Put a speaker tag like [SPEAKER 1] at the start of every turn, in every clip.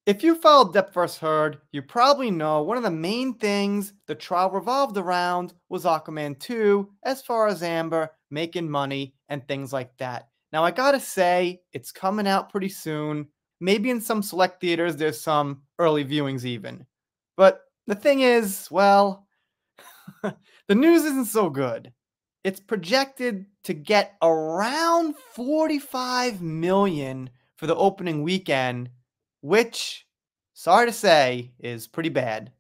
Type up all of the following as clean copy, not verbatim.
[SPEAKER 1] If you followed Depp vs. Heard, you probably know one of the main things the trial revolved around was Aquaman 2, as far as Amber making money and things like that. Now, I gotta say, it's coming out pretty soon. Maybe in some select theaters, there's some early viewings even. But the thing is, well, the news isn't so good. It's projected to get around 45 million for the opening weekend, which, sorry to say, is pretty bad.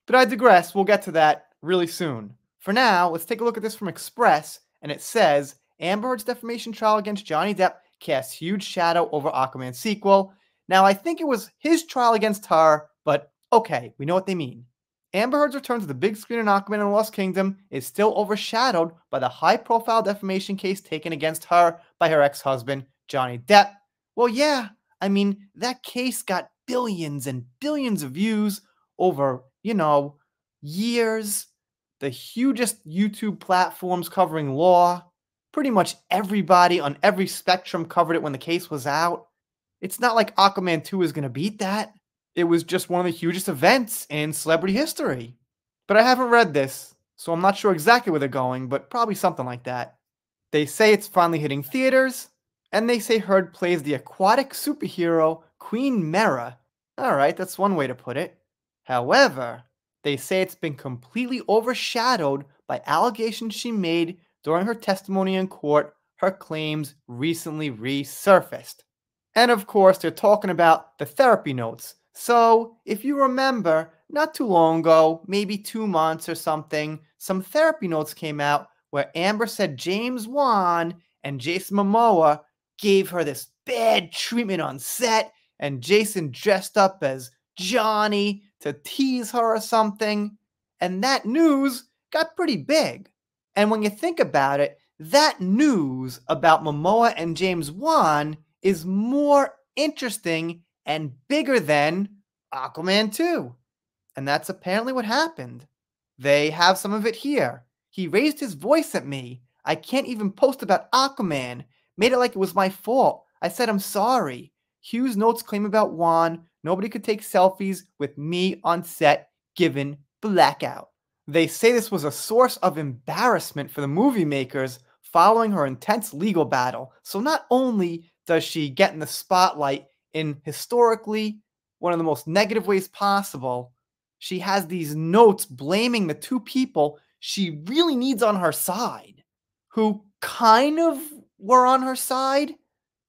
[SPEAKER 1] But I digress, we'll get to that really soon. For now, let's take a look at this from Express, and it says Amber Heard's defamation trial against Johnny Depp casts huge shadow over Aquaman sequel. Now, I think it was his trial against her, but okay, we know what they mean. Amber Heard's return to the big screen in Aquaman and the Lost Kingdom is still overshadowed by the high-profile defamation case taken against her by her ex-husband, Johnny Depp. Well, yeah, I mean, that case got billions and billions of views over, years. The hugest YouTube platforms covering law. Pretty much everybody on every spectrum covered it when the case was out. It's not like Aquaman 2 is going to beat that. It was just one of the hugest events in celebrity history. But I haven't read this, so I'm not sure exactly where they're going, but probably something like that. They say it's finally hitting theaters, and they say Heard plays the aquatic superhero Queen Mera. Alright, that's one way to put it. However, they say it's been completely overshadowed by allegations she made during her testimony in court. Her claims recently resurfaced. And of course, they're talking about the therapy notes. So, if you remember, not too long ago, maybe 2 months or something, some therapy notes came out where Amber said James Wan and Jason Momoa gave her this bad treatment on set, and Jason dressed up as Johnny to tease her or something. And that news got pretty big. And when you think about it, that news about Momoa and James Wan is more interesting and bigger than Aquaman 2. And that's apparently what happened. They have some of it here. He raised his voice at me. I can't even post about Aquaman. Made it like it was my fault. I said I'm sorry. Hughes notes claim about Juan. Nobody could take selfies with me on set, given blackout. They say this was a source of embarrassment for the movie makers following her intense legal battle. So not only does she get in the spotlight in historically one of the most negative ways possible, she has these notes blaming the two people she really needs on her side, who kind of were on her side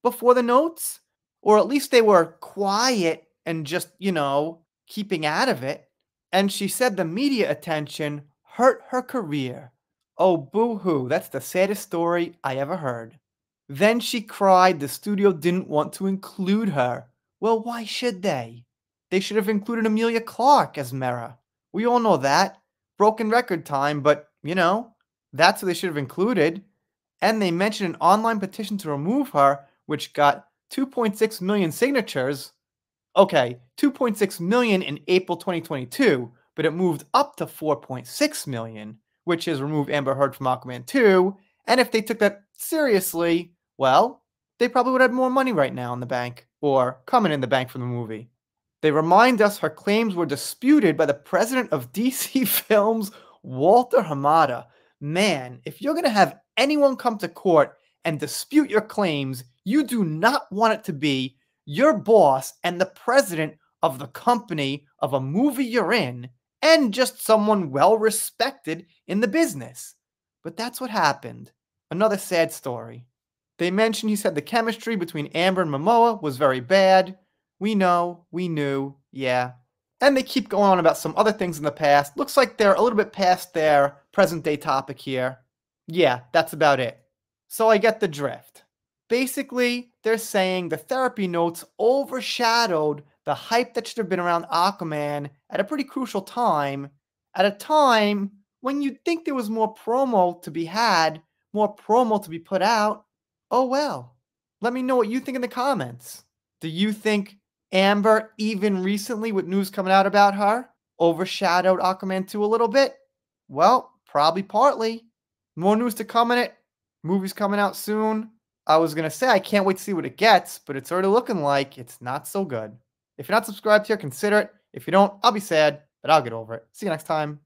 [SPEAKER 1] before the notes, or at least they were quiet and just, keeping out of it. And she said the media attention hurt her career. Oh, boo-hoo, that's the saddest story I ever heard. Then she cried the studio didn't want to include her. Well, why should they? They should have included Emilia Clarke as Mera. We all know that. Broken record time, but, that's who they should have included. And they mentioned an online petition to remove her, which got 2.6 million signatures. Okay, 2.6 million in April 2022, but it moved up to 4.6 million, which is remove Amber Heard from Aquaman 2. And if they took that seriously, well, they probably would have more money right now in the bank, or coming in the bank from the movie. They remind us her claims were disputed by the president of DC Films, Walter Hamada. Man, if you're going to have anyone come to court and dispute your claims, you do not want it to be your boss and the president of the company of a movie you're in, and just someone well respected in the business. But that's what happened. Another sad story. They mentioned he said the chemistry between Amber and Momoa was very bad. We know, we knew, yeah. And they keep going on about some other things in the past. Looks like they're a little bit past their present day topic here. Yeah, that's about it. So I get the drift. Basically, they're saying the therapy notes overshadowed the hype that should have been around Aquaman at a pretty crucial time, at a time when you'd think there was more promo to be had, more promo to be put out. Oh well. Let me know what you think in the comments. Do you think Amber, even recently with news coming out about her, overshadowed Aquaman 2 a little bit? Well, probably partly. More news to come in it. Movie's coming out soon. I was going to say I can't wait to see what it gets, but it's already looking like it's not so good. If you're not subscribed here, consider it. If you don't, I'll be sad, but I'll get over it. See you next time.